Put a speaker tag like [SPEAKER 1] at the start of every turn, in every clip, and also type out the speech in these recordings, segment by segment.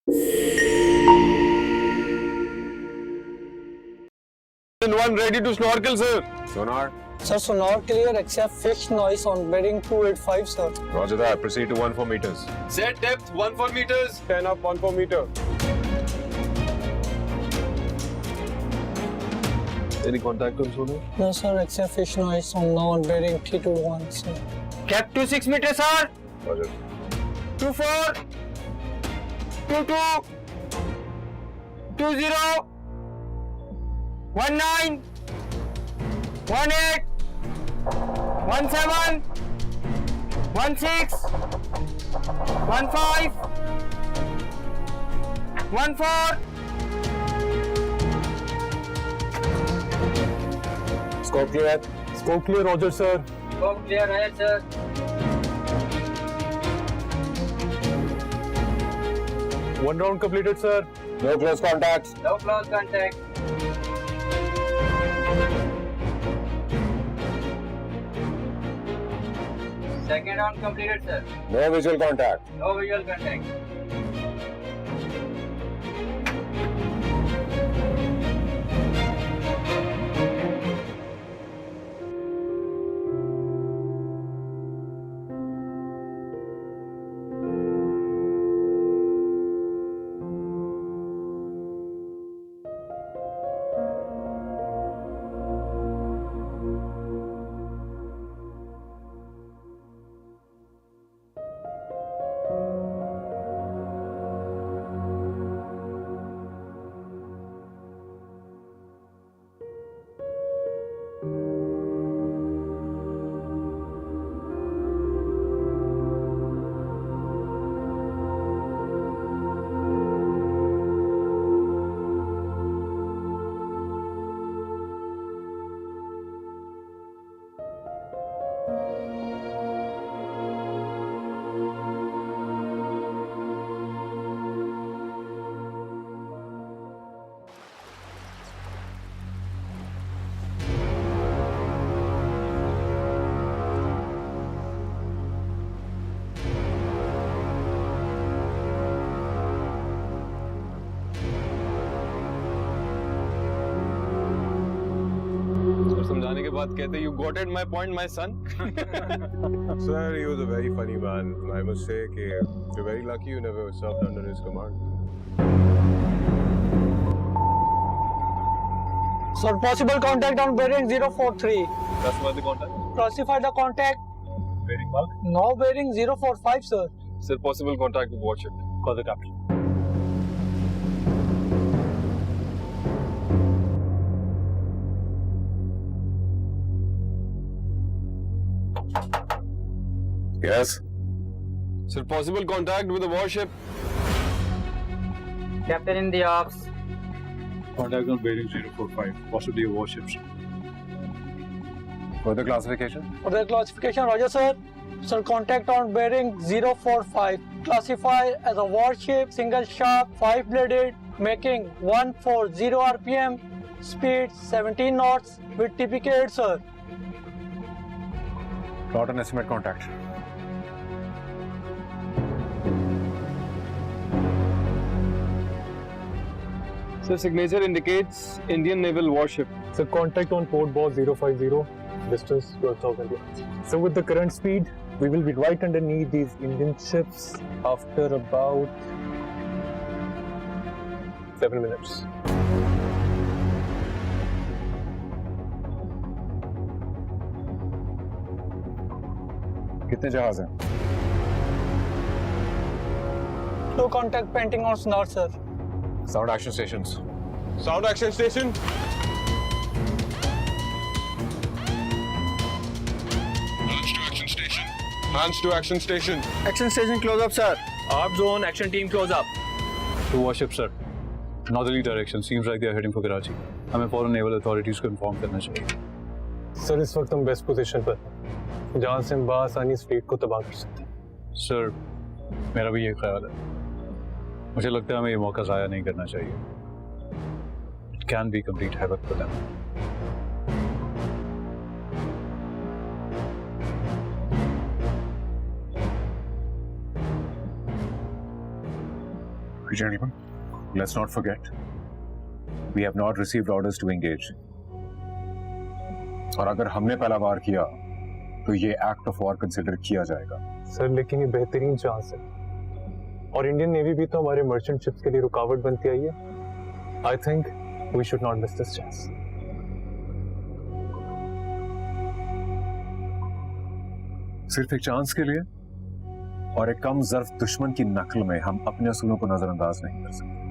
[SPEAKER 1] One ready to snorkel, sir. Sonar.
[SPEAKER 2] Sir, sonar clear except fish noise on bearing 285, sir.
[SPEAKER 1] Roger that. Proceed to 14 meters.
[SPEAKER 3] Set depth 14 meters.
[SPEAKER 1] 10 up, 14 meter. Any contact on sonar?
[SPEAKER 2] No, sir, except fish noise on now on bearing 321, sir.
[SPEAKER 3] Cap 26 meters, sir.
[SPEAKER 1] Roger.
[SPEAKER 3] 24. 22. 20. 19. 18. 17. 16. 15. 14.
[SPEAKER 1] Scope clear.
[SPEAKER 4] Scope clear, Roger, sir.
[SPEAKER 3] Scope clear है sir.
[SPEAKER 4] One round completed, sir.
[SPEAKER 1] No close contacts.
[SPEAKER 3] No close contact. Second round completed, sir.
[SPEAKER 1] No visual contact.
[SPEAKER 3] No visual contact.
[SPEAKER 1] समझाने के बाद कहते you got it my point my son. Sir, he was a very funny man. I must say कि you're very lucky you never served under his command.
[SPEAKER 2] Sir, possible contact on bearing 043.
[SPEAKER 1] Classify the contact.
[SPEAKER 2] Classify the contact.
[SPEAKER 1] Bearing mark.
[SPEAKER 2] Now bearing 045, sir.
[SPEAKER 1] Sir, possible contact with warship.
[SPEAKER 4] Call the captain.
[SPEAKER 1] Yes. Sir, possible contact with the warship.
[SPEAKER 3] Captain in the ops.
[SPEAKER 4] Contact on bearing 045, possibly a warship.
[SPEAKER 1] Further classification.
[SPEAKER 2] For the classification, Roger, sir. Sir, contact on bearing 045. Classify as a warship, single shaft, 5-bladed, making 140 RPM, speed 17 knots with TPK, sir.
[SPEAKER 4] Plot and estimate contact.
[SPEAKER 1] Sir, signature indicates Indian naval warship.
[SPEAKER 4] So contact on port boss 050, distance 12,000 yards. So with the current speed, we will be right underneath these Indian ships after about 7 minutes.
[SPEAKER 1] कितने जहाज हैं?
[SPEAKER 2] No contact painting on sonar, sir.
[SPEAKER 1] Sound action stations. Sound action station. Hands to action station. Hands to action station.
[SPEAKER 2] Action station close up, sir.
[SPEAKER 5] ARP zone, action team close up. Two warships, sir. Northerly direction. Seems like they are heading for Karachi. हमें फौरन naval authorities को inform करना चाहिए.
[SPEAKER 4] Sir इस वक्त हम best position पर हैं, जहाँ से हम बासानी इस फ्लीट को तबाह कर सकते हैं.
[SPEAKER 5] सर, मेरा भी ये ख्याल है. मुझे लगता है हमें ये मौका ज़ाया नहीं करना चाहिए. It can be complete havoc for them.
[SPEAKER 6] Gentlemen, let's not forget, we have not received orders to engage. और अगर हमने पहला वार किया तो ये एक्ट ऑफ वॉर कंसिडर किया जाएगा।
[SPEAKER 4] सर लेकिन ये बेहतरीन चांस है और इंडियन नेवी भी तो हमारे मर्चेंट शिप्स के लिए रुकावट बनती आई है। I think we should not miss this chance.
[SPEAKER 6] सिर्फ एक चांस के लिए और एक कम ज़र्फ दुश्मन की नकल में हम अपने असूलों को नजरअंदाज नहीं कर सकते।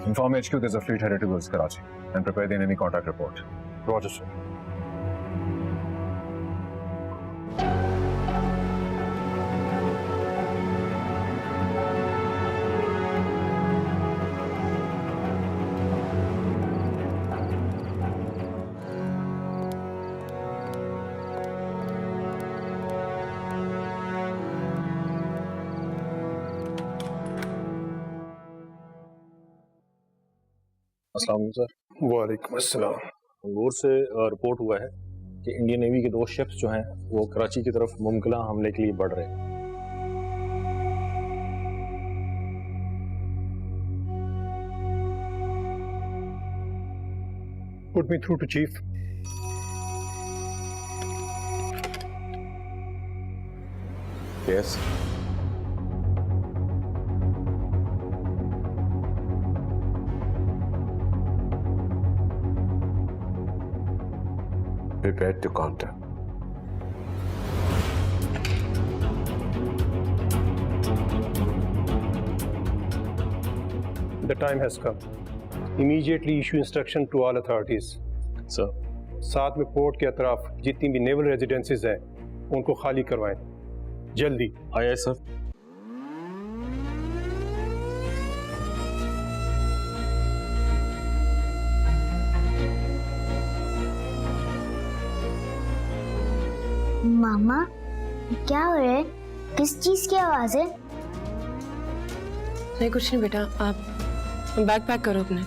[SPEAKER 6] Inform HQ there's a fleet headed towards Karachi and prepare the enemy contact report.
[SPEAKER 4] Roger, sir.
[SPEAKER 7] अस्सलाम वालेकुम सर।
[SPEAKER 1] वालेकुम अस्सलाम।
[SPEAKER 7] मंगूर से रिपोर्ट हुआ है कि इंडियन नेवी के 2 शिप्स जो हैं वो कराची की तरफ मुमकिन हमले के लिए बढ़ रहे हैं।
[SPEAKER 8] Put me through to chief.
[SPEAKER 1] Yes. Prepared to counter.
[SPEAKER 8] The time has come. Immediately issue instruction to all authorities.
[SPEAKER 7] Sir
[SPEAKER 8] साथ में पोर्ट के अतराफ जितनी भी नेवल रेजिडेंसीज हैं उनको खाली करवाएं जल्दी।
[SPEAKER 7] आया सर।
[SPEAKER 9] मामा क्या हो रहा है? किस चीज की आवाज है?
[SPEAKER 10] नहीं कुछ नहीं बेटा, आप बैग पैक करो अपने।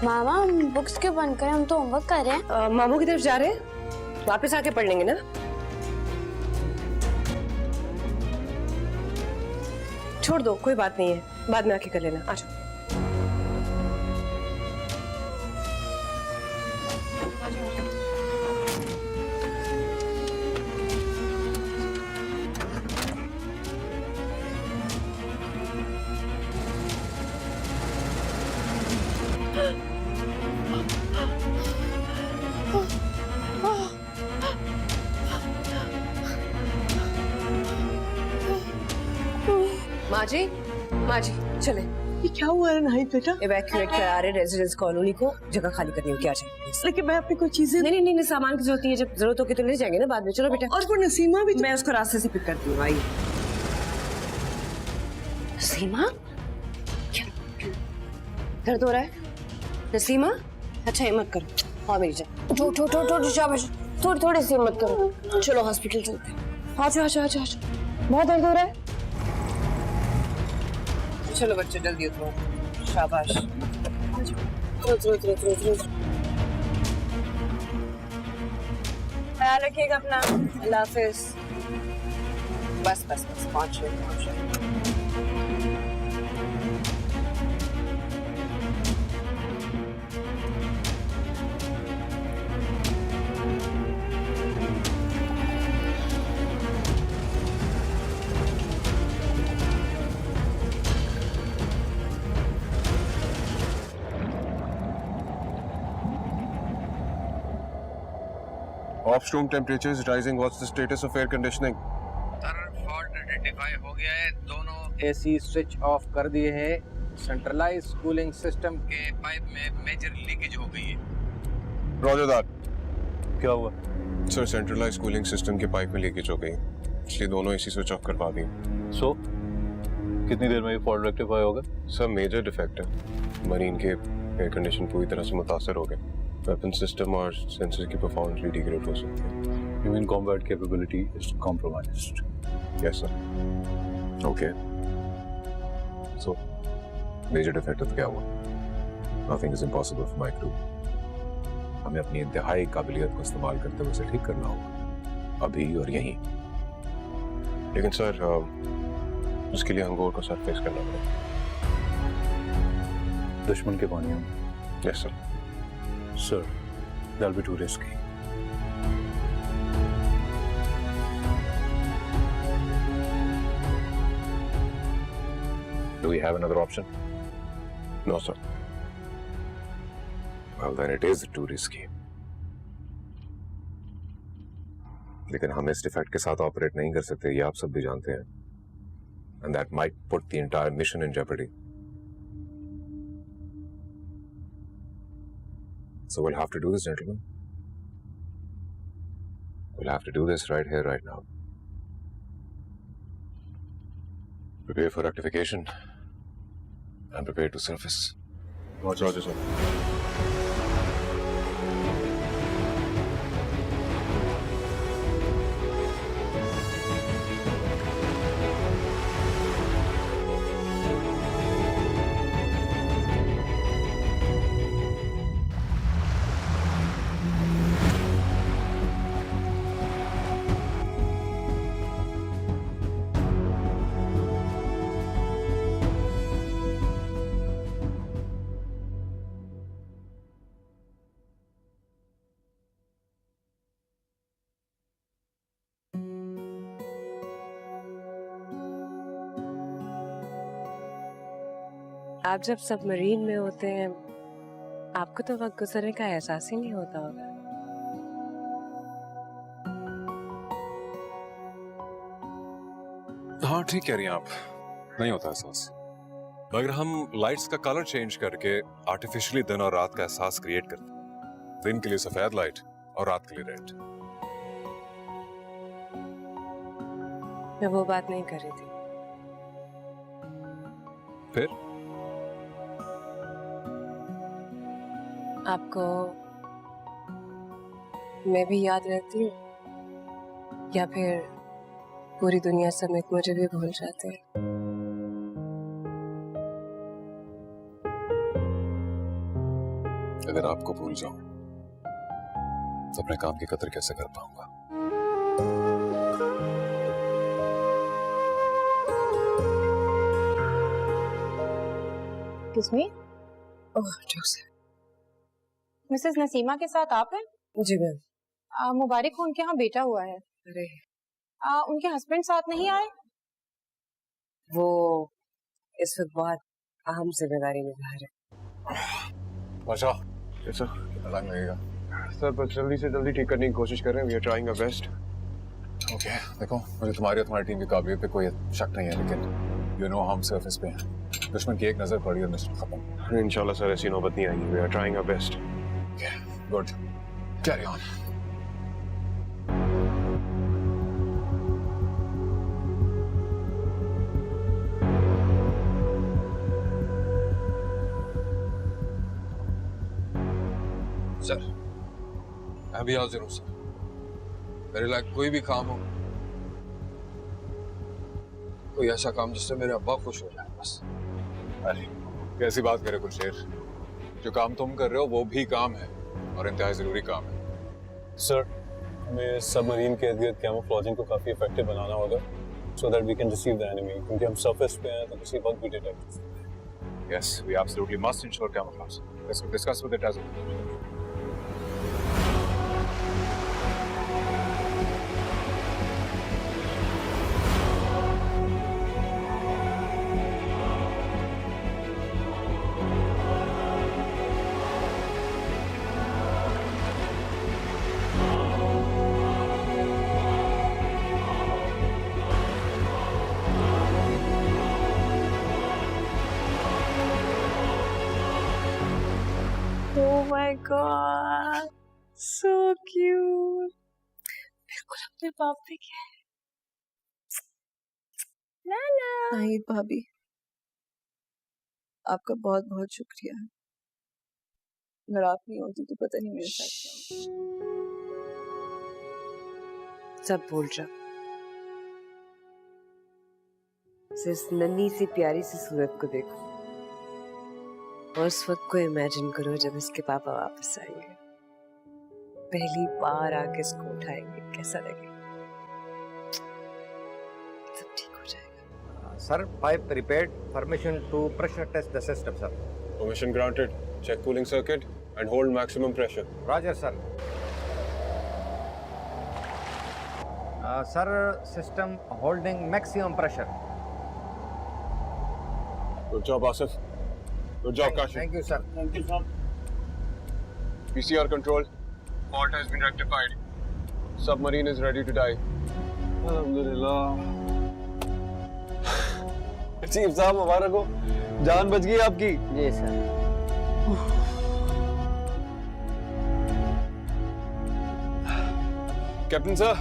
[SPEAKER 9] मामा हम बुक्स क्यों बंद करें? हम तो होमवर्क कर रहे हैं।
[SPEAKER 10] मामू की तरफ जा रहे हैं, वापस आके पढ़ लेंगे ना। छोड़ दो, कोई बात नहीं है, बाद में आके कर लेना। आ जाओ। माँ जी चले।
[SPEAKER 2] ये क्या हुआ है नहीं बेटा?
[SPEAKER 10] इवैक्यूएट करा रहे रेजिडेंस कॉलोनी को, जगह खाली करनी हो। क्या चाहिए?
[SPEAKER 2] लेकिन मैं अपनी कोई चीजें
[SPEAKER 10] नहीं सामान की जरूरत नहीं है, जब जरूरत होगी तो ले जाएंगे ना बाद में। चलो बेटा।
[SPEAKER 2] और वो नसीमा भी
[SPEAKER 10] मैं उसको रास्ते से पिक करती हूँ। आइए। नसीमा दर्द हो रहा है? नसीमा अच्छा हिम्मत करो। हाँ मेरी जान। शाबाश, थोड़ी सी हिम्मत करो। चलो हॉस्पिटल चलते हैं। आ जाओ। बहुत दर्द हो रहा है? चलो बच्चे जल्दी उतरो। शाबाश। उतरो। ख्याल रखिएगा अपना। अल्लाह हाफिज। बस 5 minute.
[SPEAKER 1] Off-room temperature is rising. What's the status of air conditioning?
[SPEAKER 3] Sir fault identify हो गया है। दोनों एसी स्विच ऑफ कर दिए हैं। सेंट्रलाइज कूलिंग सिस्टम के पाइप में मेजर लीकेज हो गई है।
[SPEAKER 1] Roger that.
[SPEAKER 5] क्या हुआ?
[SPEAKER 1] Sir, centralized cooling system के पाइप में लीकेज हो गई, इसलिए दोनों एसी स्विच ऑफ करवा दिए।
[SPEAKER 5] So कितनी देर में ये फॉल्ट रेक्टिफाई होगा?
[SPEAKER 1] सर मेजर डिफेक्ट है। मरीन के एयर कंडीशन पूरी तरह से मुतासर हो गए। वेपन सिस्टम और सेंसर की परफॉर्मेंस भी डिग्रेड हो सकती है।
[SPEAKER 5] You mean combat capability is compromised?
[SPEAKER 1] Yes, sir. Okay. So, major defect of क्या हुआ? Nothing is impossible for my crew. हमें अपनी इंतहाई काबिलियत को इस्तेमाल करते हुए उसे ठीक करना होगा, अभी और यहीं। लेकिन सर उसके लिए हमको को सर फेस करना पड़ेगा।
[SPEAKER 5] दुश्मन के पानियों में।
[SPEAKER 1] Yes sir.
[SPEAKER 5] Sir, that'll be too risky.
[SPEAKER 6] Do we have another option?
[SPEAKER 1] No sir.
[SPEAKER 6] Well, then it is too risky. लेकिन हम इस डिफेक्ट के साथ ऑपरेट नहीं कर सकते, ये आप सब भी जानते हैं। And that might put the entire mission in jeopardy. So we'll have to do this, gentlemen. We'll have to do this right here, right now. Prepare for rectification and prepare to surface.
[SPEAKER 1] Roger, sir.
[SPEAKER 10] आप जब submarine में होते हैं आपको तो वक्त गुजरने का एहसास ही नहीं होता होगा।
[SPEAKER 6] हाँ ठीक कह रही हैं आप, नहीं होता एहसास। मगर हम लाइट्स का कलर चेंज करके आर्टिफिशियली दिन और रात का एहसास क्रिएट करते हैं। दिन के लिए सफेद लाइट और रात के लिए रेड।
[SPEAKER 10] मैं वो बात नहीं कर रही थी।
[SPEAKER 6] फिर
[SPEAKER 10] आपको मैं भी याद रहती हूँ या फिर पूरी दुनिया समेत मुझे भी भूल जाते हैं?
[SPEAKER 6] अगर आपको भूल जाऊं तो अपने काम की कदर कैसे कर पाऊंगा?
[SPEAKER 9] किसमें?
[SPEAKER 10] ओह जोसेफ।
[SPEAKER 9] मिसेस नसीमा के साथ आप हैं?
[SPEAKER 10] जी मैम।
[SPEAKER 9] मुबारक हो, उनके यहाँ बेटा हुआ है।
[SPEAKER 10] अरे
[SPEAKER 9] उनके हस्बैंड साथ नहीं आए?
[SPEAKER 10] वो इस वक्त बहुत अहम जिम्मेदारी निभा रहे।
[SPEAKER 6] अच्छा
[SPEAKER 1] यस सर।
[SPEAKER 6] कितना टाइम लगेगा?
[SPEAKER 1] सर बस जल्दी से जल्दी ठीक करने की कोशिश कर रहे हैं। We are trying our best.
[SPEAKER 6] Okay देखो, मुझे तुम्हारी और तुम्हारी टीम की काबिलियत पे कोई शक नहीं है, लेकिन यू नो हम सरफेस पे हैं। दुश्मन की एक नजर पड़ी और मिशन खत्म।
[SPEAKER 1] इंशाल्लाह सर ऐसी नौबत नहीं आएगी। We are trying our best.
[SPEAKER 6] Good, carry on.
[SPEAKER 3] Sir मैं भी हाजिर हूँ सर। मेरे लायक कोई भी काम हो, कोई ऐसा काम जिससे मेरे अब्बा खुश हो जाए बस।
[SPEAKER 6] अरे कैसी बात करे कुलशेर, जो काम तुम कर रहे हो वो भी काम है और इंतहाई जरूरी काम है।
[SPEAKER 7] सर हमें सबमरीन के इर्द-गिर्द कैमोफ्लेजिंग को काफी इफेक्टिव बनाना होगा so that we can deceive the enemy, क्योंकि हम सरफेस पे हैं तो किसी वक्त भी डिटेक्ट कर सकते हैं।
[SPEAKER 6] Yes, we absolutely must ensure camouflage. Let's discuss with it as a
[SPEAKER 10] Oh my God, so cute. बिल्कुल अपने बाप पे क्या है? नाना।
[SPEAKER 11] नाहिद भाभी, आपका बहुत बहुत शुक्रिया। अगर आप नहीं होती तो पता नहीं मेरे साथ क्या होता।
[SPEAKER 10] सब भूल जाओ। इस नन्ही सी प्यारी सी सूरत को देखो और उस वक्त को इमेजिन करो जब इसके पापा वापस आएंगे, पहली बार आके इसको उठाएंगे, कैसा लगेगा?
[SPEAKER 3] Sir, pipe repaired. Permission to pressure test the system, sir.
[SPEAKER 1] Permission granted. Check cooling circuit and hold maximum pressure.
[SPEAKER 3] Roger, sir. Sir, system holding maximum pressure.
[SPEAKER 1] Good job, Asif. Good job, Kashif.
[SPEAKER 3] Thank you, sir.
[SPEAKER 2] Thank you, sir.
[SPEAKER 1] PCR control. Fault has been rectified. Submarine is ready to dive.
[SPEAKER 5] अल्हम्दुलिल्लाह। Chief साहब मुबारक हो, जान बच गई आपकी।
[SPEAKER 3] जी sir.
[SPEAKER 1] Captain sir,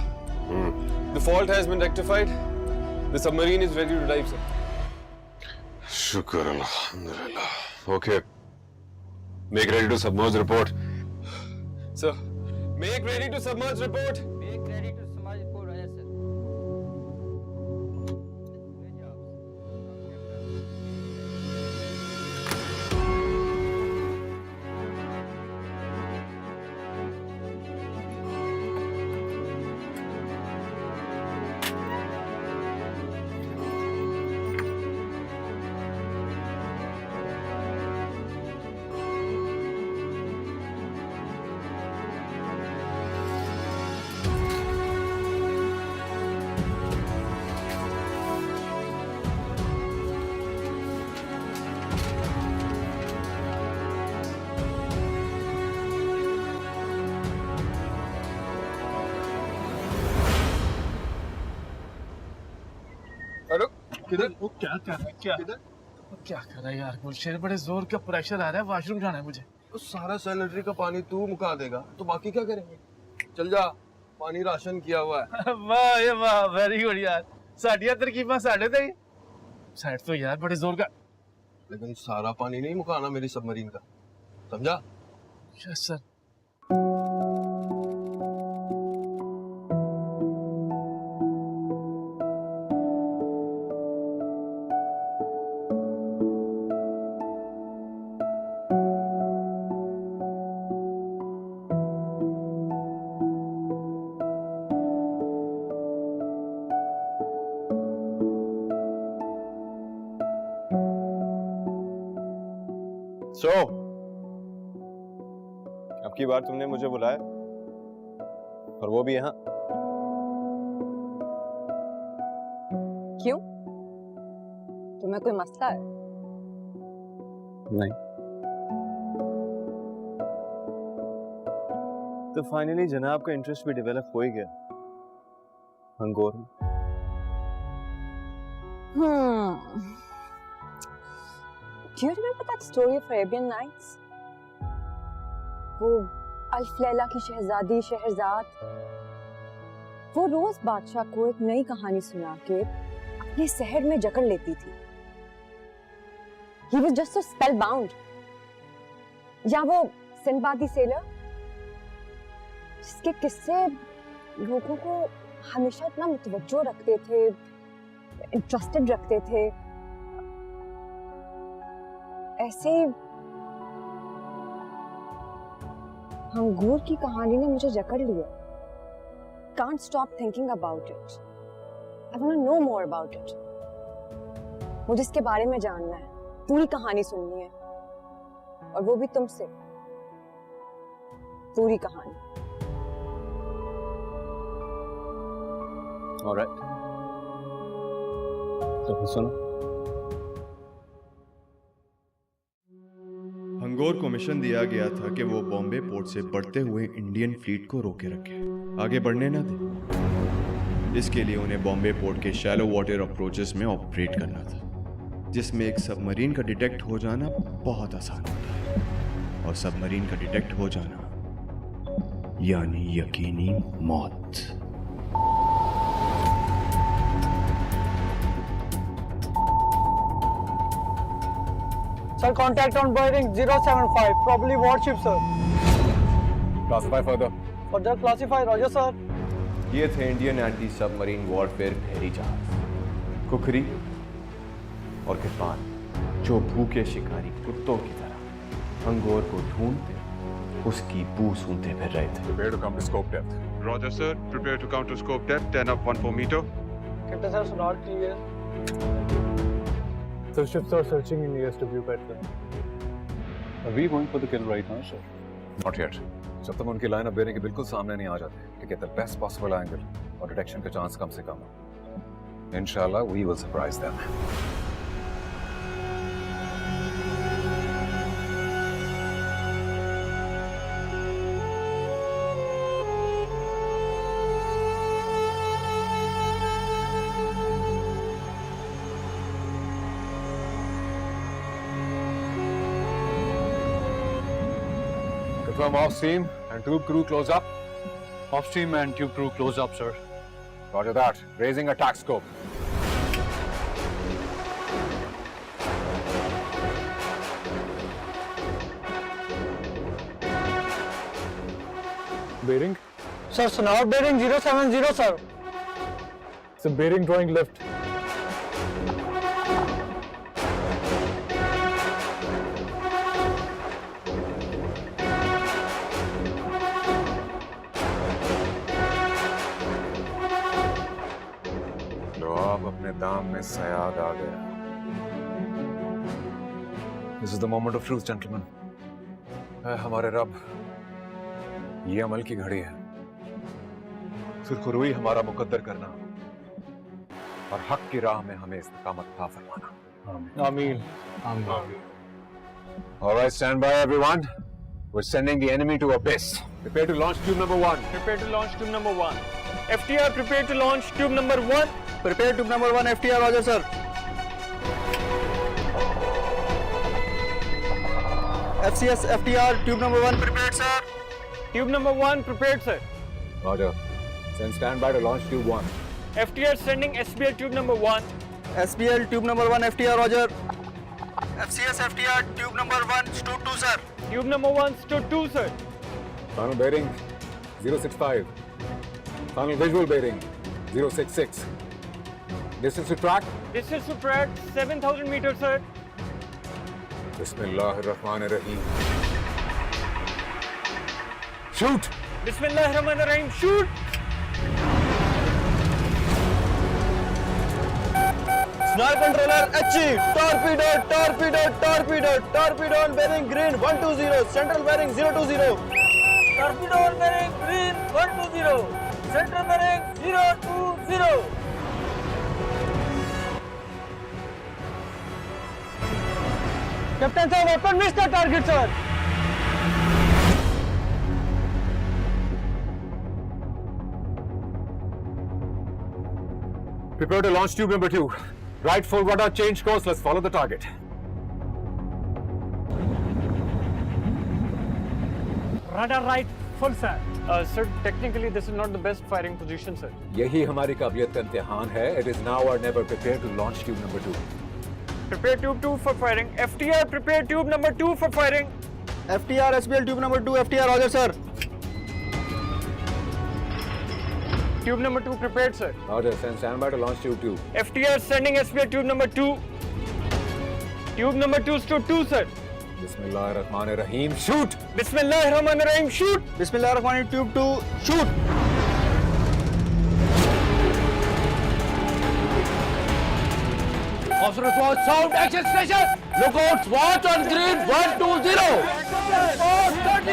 [SPEAKER 1] the fault has been rectified. The submarine is ready to dive, sir.
[SPEAKER 6] शुक्र अल्हम्दुलिल्लाह. Okay. Make ready to submerge report.
[SPEAKER 1] Sir, make ready to submerge report.
[SPEAKER 3] Make ready to submerge report, Roger, sir.
[SPEAKER 1] Hello
[SPEAKER 2] किधर? वो क्या कर रहा है? क्या क्या कर रहा है यार? गुलशेर, बड़े जोर का प्रेशर आ रहा है, वॉशरूम जाना है मुझे।
[SPEAKER 1] तो सारा सैनिटरी का पानी तू मुका देगा तो बाकी क्या करेंगे? चल जा, पानी राशन किया हुआ है।
[SPEAKER 2] वाह ये वाह, वेरी गुड यार। साडिया तरकीबां साडे ते साइड तो यार बड़े जोर का।
[SPEAKER 1] लेकिन सारा पानी नहीं मुकाना मेरी सबमरीन का, समझा?
[SPEAKER 2] Yes sir.
[SPEAKER 1] So, अब की बार तुमने मुझे बुलाया और वो भी यहाँ।
[SPEAKER 11] क्यों? तुम्हें कोई मसला है?
[SPEAKER 1] नहीं। तो फाइनली जनाब का इंटरेस्ट भी डेवलप हो ही गया अंगोर में।
[SPEAKER 11] Do you remember that story of Arabian Nights? वो अल्फ लैला की शहजादी शहरजाद, वो रोज बादशाह को एक नई कहानी सुना के अपने शहर में जकड़ लेती थी। He was just so spellbound. या वो सिंबादी सेलर, जिसके किस्से लोगों को हमेशा इतना मुतवज्जो रखते थे, इंटरेस्टेड रखते थे। ऐसे अंगूर की कहानी ने मुझे जकड़ लिया। Can't stop thinking about it. I want to know more about it. मुझे इसके बारे में जानना है, पूरी कहानी सुननी है, और वो भी तुमसे। पूरी कहानी।
[SPEAKER 1] Alright. तो फिर सुनो।
[SPEAKER 12] हंगोर को मिशन दिया गया था कि वो बॉम्बे पोर्ट से बढ़ते हुए इंडियन फ्लीट को रोके रखे, आगे बढ़ने ना दे। इसके लिए उन्हें बॉम्बे पोर्ट के शैलो वाटर अप्रोचेस में ऑपरेट करना था, जिसमें एक सबमरीन का डिटेक्ट हो जाना बहुत आसान होता है, और सबमरीन का डिटेक्ट हो जाना यानी यकीनी मौत।
[SPEAKER 2] Sir, contact on bearing 075, probably warship, sir.
[SPEAKER 1] Classify further.
[SPEAKER 2] Further classify, Roger, sir.
[SPEAKER 1] ये थे इंडियन एंटी सबमरीन वॉरफेयर बहरी जहाज कुकरी और किरपान, जो भूखे शिकारी कुत्तों की तरह हंगोर को ढूंढते उसकी बू सूंघते फिर रहे थे।
[SPEAKER 6] Prepare to counter scope depth.
[SPEAKER 12] Roger sir, prepare to counter scope depth 10 up 14 meter.
[SPEAKER 2] Captain sir, not clear.
[SPEAKER 4] So ships are searching in ESW pattern.
[SPEAKER 5] Are we going for the kill right now, sir?
[SPEAKER 6] Not yet जब तक उनकी line of bearing के बिल्कुल सामने नहीं आ जाते to get the best possible angle और detection का चांस कम से कम हो। इंशाल्लाह we will surprise them. Confirm off steam and tube crew close up.
[SPEAKER 5] Off stream and tube crew close up, sir.
[SPEAKER 6] Roger that. Raising attack scope.
[SPEAKER 4] Bearing?
[SPEAKER 2] Sir, Sonar bearing 070, sir.
[SPEAKER 4] So bearing drawing left.
[SPEAKER 6] लो अब अपने दाम में सयाद आ गया। This is the moment of truth, gentlemen. ऐ हमारे रब, ये अमल की घड़ी है। सुरखरुई हमारा मुकद्दर करना और हक की राह में हमें इस्तिकामत अता फरमाना।
[SPEAKER 4] Ameen.
[SPEAKER 6] All right, stand by, everyone. We're sending the enemy to abyss. Prepare to launch tube number 1.
[SPEAKER 2] Prepare to launch tube number 1. FTR, prepare to launch tube number 1. Prepare tube number 1, FTR, roger, sir. FCS, FTR, tube number 1, prepared, sir. Tube number 1, prepared, sir.
[SPEAKER 6] Roger. Send standby to launch tube 1.
[SPEAKER 2] FTR sending SBL tube number 1. SBL tube number 1, FTR, roger. FCS, FTR, tube number 1, stood 2, sir. Tube number 1, stood 2, sir.
[SPEAKER 6] Final bearing 065. Final visual bearing 066. Distance to track?
[SPEAKER 2] Distance to track 7,000 meters, sir.
[SPEAKER 6] Bismillahirrahmanirrahim. Shoot!
[SPEAKER 2] Bismillahirrahmanirrahim, shoot! Snarl controller achieved. Torpedo, torpedo, torpedo, torpedo on bearing green 120, central bearing 020. Torpedo on bearing green 120, central bearing 020. Captain sir, weapon missed the target, sir.
[SPEAKER 6] Prepare to launch tube number 2. Right full rudder, change course. Let's follow the target.
[SPEAKER 2] Radar right, full, sir. Sir, technically this is not the best firing position, sir.
[SPEAKER 6] यही हमारी काबिलियत का इम्तिहान है. It is now or never. Prepare to launch tube number 2.
[SPEAKER 2] Prepare tube 2 for firing. FTR, prepare tube number 2 for firing. FTR, SBL tube number 2, FTR, roger, sir. Tube number 2 prepared, sir.
[SPEAKER 6] Roger. Send standby to launch tube 2.
[SPEAKER 2] FTR sending SBL tube number 2. Tube number 2 stood 2, sir.
[SPEAKER 6] Bismillahirrahmanirrahim. Shoot!
[SPEAKER 2] Bismillahirrahmanirrahim, shoot! Bismillahirrahmanirrahim, tube 2, shoot! Officer response, sound, action station! Lookouts, watch on green 120! All station,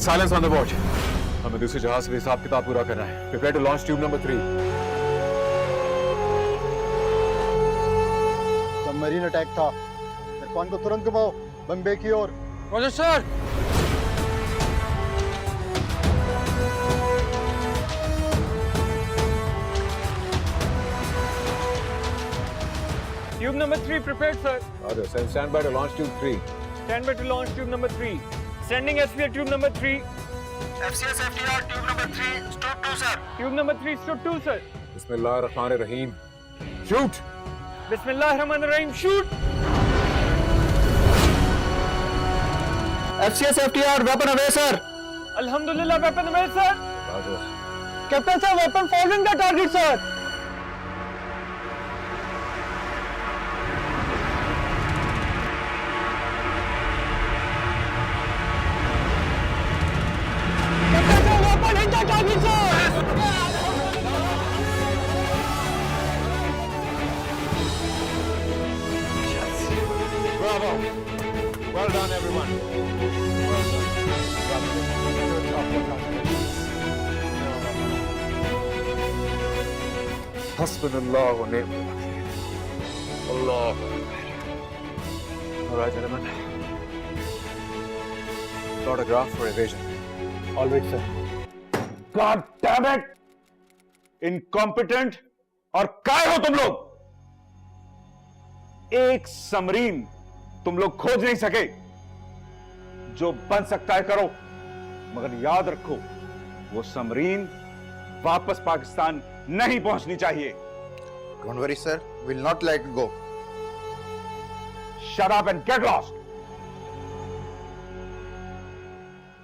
[SPEAKER 6] Silence on the watch. हमें दूसरे जहाज से हिसाब किताब पूरा करना है. Prepare to launch tube number 3.
[SPEAKER 13] Submarine attack था. इरफान को तुरंत घुमाओ बम्बे की ओर.
[SPEAKER 2] Roger sir. Tube number 3 prepared, sir.
[SPEAKER 6] Roger. Send standby to launch tube 3.
[SPEAKER 2] Stand by to launch tube number 3. Sending SPL tube number 3. FCS FTR tube number 3 stood 2, sir. Tube number 3 stood 2, sir.
[SPEAKER 6] Bismillahirrahmanirrahim. Shoot!
[SPEAKER 2] Bismillahirrahmanirrahim, shoot! FCS FTR weapon away, sir. Alhamdulillah, weapon made, sir.
[SPEAKER 5] Roger.
[SPEAKER 2] Captain, sir, weapon following the target, sir. Captain, sir, weapon hit the target, sir.
[SPEAKER 1] Bravo. Well done, everyone. Well done.
[SPEAKER 5] Hasbunallah wa ni'mal wakeel. Allah. All right, gentlemen. Photograph for evasion.
[SPEAKER 4] All right, sir.
[SPEAKER 14] God damn it! Incompetent और काय हो तुम लोग? एक submarine तुम लोग खोज नहीं सके। जो बन सकता है करो, मगर याद रखो वो सबमरीन वापस पाकिस्तान नहीं पहुंचनी चाहिए।
[SPEAKER 13] Don't worry, sir. We'll not let it go.
[SPEAKER 14] Shut up and get lost.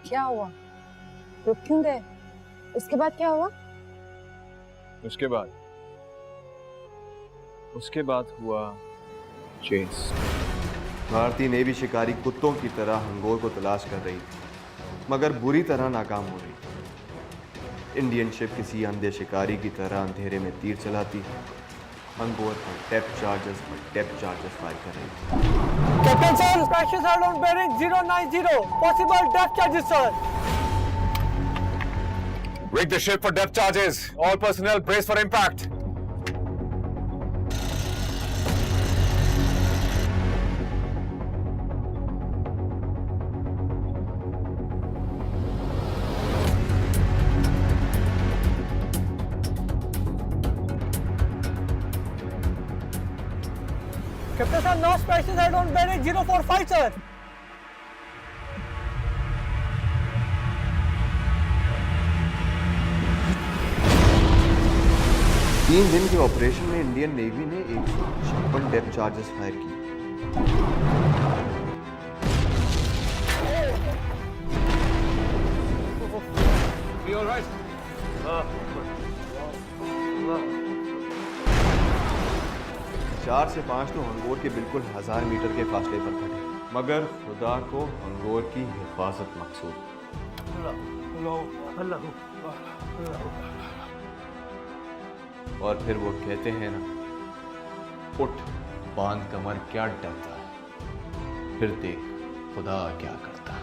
[SPEAKER 11] क्या हुआ? रुक क्यों गए? उसके बाद क्या हुआ?
[SPEAKER 5] उसके बाद हुआ चेस।
[SPEAKER 12] भारतीय नेवी शिकारी कुत्तों की तरह हंगोर को तलाश कर रही थी, मगर बुरी तरह नाकाम हो रही थी। इंडियन शिप किसी अंधे शिकारी की तरह अंधेरे में तीर चलाती, हंगोर पर डेप्थ चार्जेस फायर कर रही थी।
[SPEAKER 2] Captain, sir, crashes are on bearing 090. Possible depth charges, sir.
[SPEAKER 6] Rig the ship for depth charges. All personnel brace for impact.
[SPEAKER 2] Captain, sir, no crashes are on bearing 045, sir.
[SPEAKER 12] तीन दिन के operation में Indian navy ने 156 depth charges fire की।
[SPEAKER 6] You all right?
[SPEAKER 12] 4 से 5 तो हंगोर के बिल्कुल 1000 मीटर के फासले पर खड़े, मगर खुदा को हंगोर की हिफाजत मकसूद। और फिर वो कहते हैं ना, उठ बांध कमर क्या डरता है, फिर देख खुदा क्या करता है।